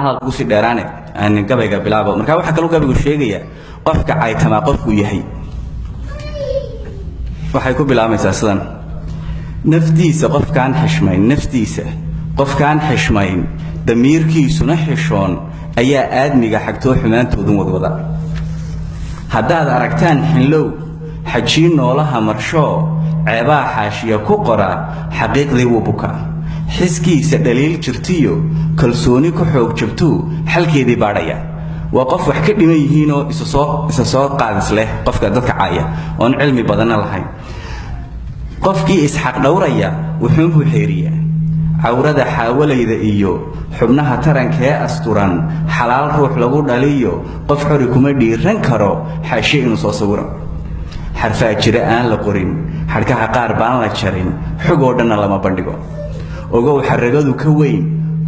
هذا قصي ديرانه أن قبيقة بلعبه مركا waxa kale qabigu sheegaya qofka caytama qofku yahay waxay ku bilaamaysaa sidan naftiisa qofkaan xishmayn naftiisa qofkaan xishmayn damiirkiisuna xishoon ayaa aadmiga xagtoo xumaantoodu wadwada haddaad aragtaan xinlow xajiin noolaha marsho ceebaa xaashiya ku qora xaqiiqdii wuu bukaa xiskiisa dhaliil jirtiyo kalsooni ku xoog jabtu xalkeedii baadhaya waa qof wax ka dhiman yihiin oo isa soo qaadis leh qofka dadka caaya oon cilmi badan lahayn qofkii isxaq dhowraya wuxuu xeeriyaa cawrada xaawalayda iyo xubnaha tarankee asturan xalaal ruux lagu dhaliyo qof xori kuma dhiiran karo xaashe inuu soo sawiro xarfaa jira aan la qorin xadhkaha qaar baan la jarin xogoo dhanna lama bandhigo ogow xaragadu ka weyn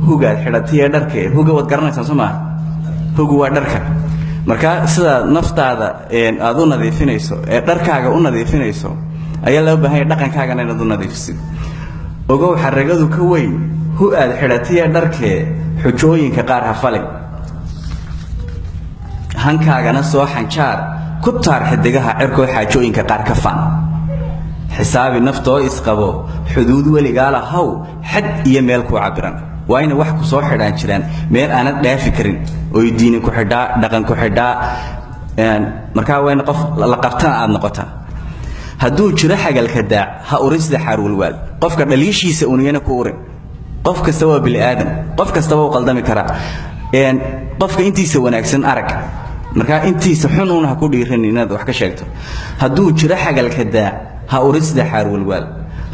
hugaad xidhatay dharkee huga wad garanaysaa Soomaa hugu waa dharka marka sida naftaada aad u nadiifinayso ee dharkaaga u nadiifinayso ayaa loo baahan yahay dhaqankaaga inaad u nadiifisid ogow xaragadu ka weyn hu aad xidhatay dharkee xujooyinka qaar ha falay hankaagana soo xanjaar ku taar xidigaha cirkoo xaajooyinka qaar ka faan xisaabi naftoo isqabo xuduud weligaa lahaw xad iyo meel ku cabiran waa in wax ku soo xidhaan jiraan meel aanad dhaafi karin oo diin ku xidhaa dhaqan ku xidhaa marka waa in qof la qabtaan aad noqotaa hadduu jiro xagalka daac ha urisda xarwalwaal qofka dhaliishiisa uniyana ku urin qof kasta waa bil aadam qof kasta waa qaldami kara qofka intiisa wanaagsan arag marka intiisa xun una ku dhiiran inaad wax ka sheegto hadduu jiro xagalka daac ha urisda xarwalwaal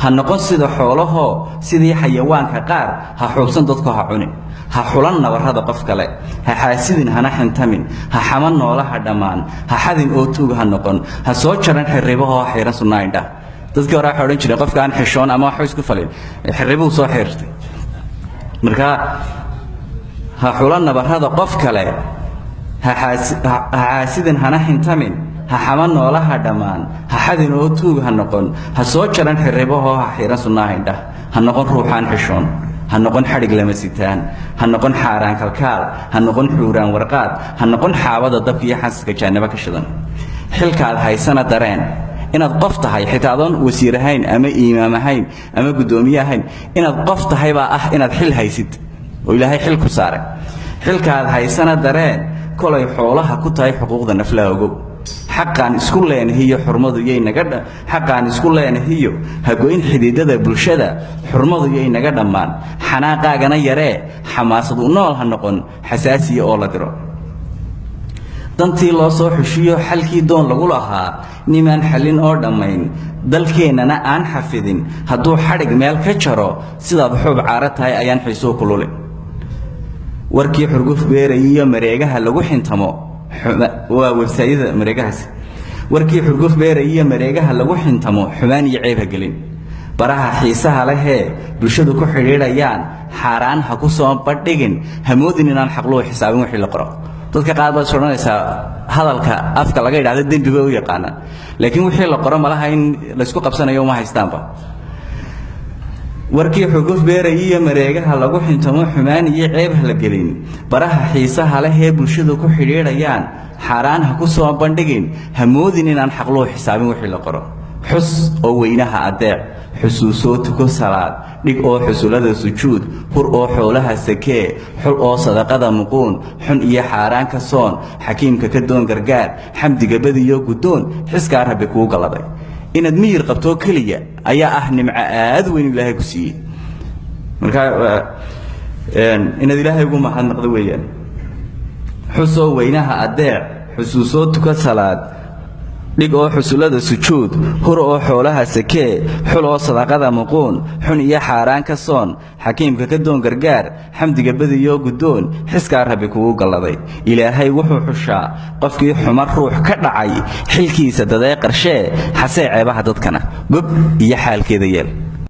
ha noqon sida xoolaho sidii xayawaanka qaar ha xuubsan dadku ha cunin ha xulan nabarrada qof kale ha xaasidin hana xintamin ha xaman noolaha dhammaan ha xadin oo tuug ha noqon ha soo jaran xiribaho xiran sunnaayda dadkii hore waxa oran jiray qofkaan xishoon ama wax isku falin xiribuu soo xirtay marka ha xulan nabarrada qof kale ha xaasidin hana xintamin ha xaman noolaha dhammaan ha xadin oo tuug ha noqon ha soo jaran xiribaho ha xiran sunnaayda ha noqon ruuxaan xishoon ha noqon xarig lama sitaan ha noqon xaaraan kalkaal ha noqon xuuraan warqaad ha noqon xaabada dabka iyo xasaska jaanaba ka shidan xilkaad haysana dareen inaad qof tahay xitaa adoon wasiir ahayn ama imaam ahayn ama gudoomiye ahayn inaad qof tahay baa ah inaad xil haysid oo ilaahay xil ku saaray xilkaad haysana dareen kolay xoolaha ku tahay xuquuqda naflaha ogow xaqaan isku leenahiyo xurmadu yey naga xaqaan isku leenahiyo hagoyn xididada bulshada xurmadu yey naga dhammaan xanaaqaagana yaree xamaasad u nool ha noqon xasaasiya oo la diro dantii loo soo xushiyo xalkii doon lagu lahaa nimaan xallin oo dhammayn dalkeennana aan xafidin hadduu xadhig meel ka jaro sidaad xuub caara tahay ayaan xiisuu kululin warkii xurguf beerayiyo mareegaha lagu xintamo waa websaayada mareegahaas warkii xurguf beerayiyo mareegaha lagu xintamo xumaan iyo ceeb ha gelin baraha xiisaha lehee bulshadu ku xidhiidhayaan xaaraan ha ku soo bandhigin hamoodin inaan xaqluhu xisaabin wixii la qoro dadka qaar baad odhanaysaa hadalka afka laga yidhaahdo dembiba u yaqaanaan laakiin wixii la qoro malaha in laysku qabsanayo uma haystaanba warkii xurguf beerayiyo mareegaha lagu xintamo xumaan iyo ceeb ha la gelin baraha xiisaha lehee bulshadu ku xidhiidhayaan xaaraan ha ku soo bandhigin hamoodin inaan xaqluhu xisaabin wixii la qoro xus oo weynaha adeec xusuusoo tuko salaad dhig oo xusulada sujuud hur oo xoolaha sakee xul oo sadaqada muquun xun iyo xaaraan ka soon xakiimka ka doon gargaar xamdiga badiyo gudoon xiskaa rabbi kuu galaday inaad miyir qabto kaliya ayaa ah nimco aad weyn ilaahay ku siiyey marka inaad ilaahay ugu mahadnaqdo weeyaan xusoo weynaha adeec xusuusoo tuko salaad dhig oo xusulada sujuud hur oo xoolaha sakee xul oo sadaqada muquun xun iyo xaaraan ka soon xakiimka ka doon gargaar xamdiga badiyo gudoon xiskaa rabbi kugu galladay ilaahay wuxuu xushaa qofkii xuma ruux ka dhacay xilkiisa dadee qarshee xasee ceebaha dadkana gob iyo xaalkeeda yeel